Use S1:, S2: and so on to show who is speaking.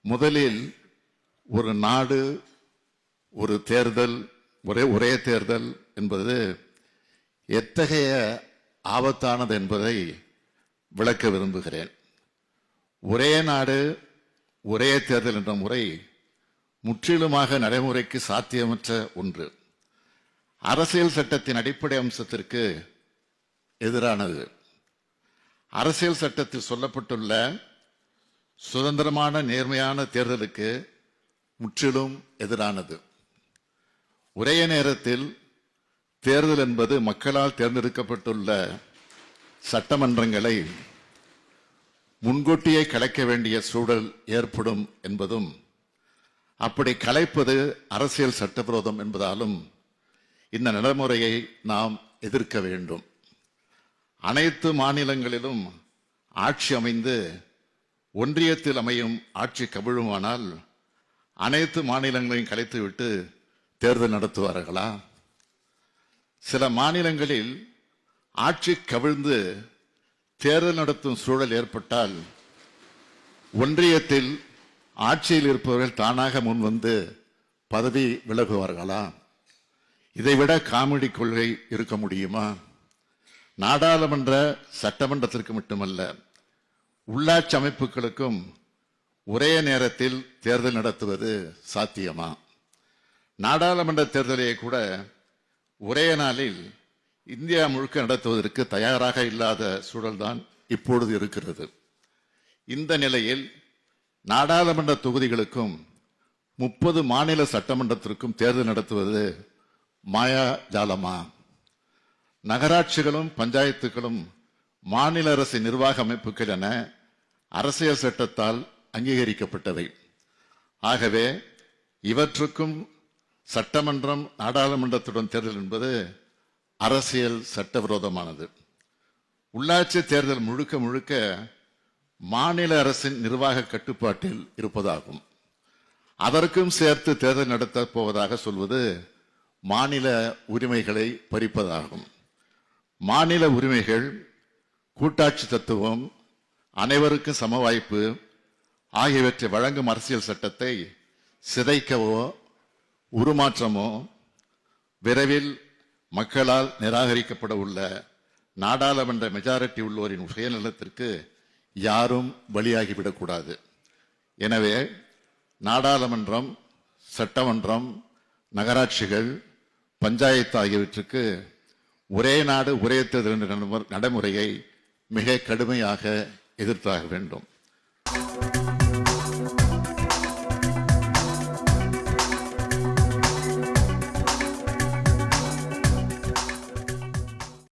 S1: முதலில் ஒரு நாடு ஒரு தேர்தல் ஒரே தேர்தல் என்பது எத்தகைய ஆபத்தானது என்பதை விளக்க விரும்புகிறேன். ஒரே நாடு ஒரே தேர்தல் என்ற முறை முற்றிலுமாக நடைமுறைக்கு சாத்தியமற்ற ஒன்று. அரசியல் சட்டத்தின் அடிப்படை அம்சத்திற்கு எதிரானது. அரசியல் சட்டத்தில் சொல்லப்பட்டுள்ள சுதந்திரமான நேர்மையான தேர்தலுக்கு முற்றிலும் எதிரானது. ஒரே நேரத்தில் தேர்தல் என்பது மக்களால் தேர்ந்தெடுக்கப்பட்டுள்ள சட்டமன்றங்களை முன்கூட்டியே கலைக்க வேண்டிய சூழல் ஏற்படும் என்பதும், அப்படி கலைப்பது அரசியல் சட்டவிரோதம் என்பதாலும் இந்த நடைமுறையை நாம் எதிர்க்க வேண்டும். அனைத்து மாநிலங்களிலும் ஆட்சி அமைந்து ஒன்றியத்தில் அமையும் ஆட்சி கவிழுமானால் அனைத்து மாநிலங்களையும் கலைத்துவிட்டு தேர்தல் நடத்துவார்களா? சில மாநிலங்களில் ஆட்சி கவிழ்ந்து தேர்தல் நடத்தும் சூழல் ஏற்பட்டால் ஒன்றியத்தில் ஆட்சியில் இருப்பவர்கள் தானாக முன்வந்து பதவி விலகுவார்களா? இதைவிட காமெடி கொள்கை இருக்க முடியுமா? நாடாளுமன்ற சட்டமன்றத்திற்கு மட்டுமல்ல, உள்ளாட்சி அமைப்புகளுக்கும் ஒரே நேரத்தில் தேர்தல் நடத்துவது சாத்தியமா? நாடாளுமன்ற தேர்தலை கூட ஒரே நாளில் இந்தியா முழுக்க நடத்துவதற்கு தயாராக இல்லாத சூழல்தான் இப்பொழுது இருக்கிறது. இந்த நிலையில் நாடாளுமன்ற தொகுதிகளுக்கும் 30 மாநில சட்டமன்றத்திற்கும் தேர்தல் நடத்துவது மாயாஜாலமா? நகராட்சிகளும் பஞ்சாயத்துகளும் மாநில அரசின் நிர்வாக அமைப்புகள் என அரசியல் சட்டத்தால் அங்கீகரிக்கப்பட்டவை. ஆகவே இவற்றுக்கும் சட்டமன்றம் நாடாளுமன்றத்துடன் தேர்தல் என்பது அரசியல் சட்டவிரோதமானது. உள்ளாட்சி தேர்தல் முழுக்க முழுக்க மாநில அரசின் நிர்வாக கட்டுப்பாட்டில் இருப்பதாகும். அதற்கும் சேர்த்து தேர்தல் நடத்த போவதாக சொல்வது மாநில உரிமைகளை பறிப்பதாகும். மாநில உரிமைகள், கூட்டாட்சி தத்துவம், அனைவருக்கும் சம வாய்ப்பு ஆகியவற்றை வழங்கும் அரசியல் சட்டத்தை சிதைக்கவோ உருமாற்றமோ விரைவில் மக்களால் நிராகரிக்கப்பட உள்ள நாடாளுமன்ற மெஜாரிட்டி உள்ளோரின் சுயநலத்திற்கு யாரும் பலியாகிவிடக்கூடாது. எனவே நாடாளுமன்றம், சட்டமன்றம், நகராட்சிகள், பஞ்சாயத்து ஆகியவற்றுக்கு ஒரே நாடு ஒரே தேர்தல் என்ற நடைமுறையை மிக கடுமையாக எதிர்த்தாக வேண்டும்.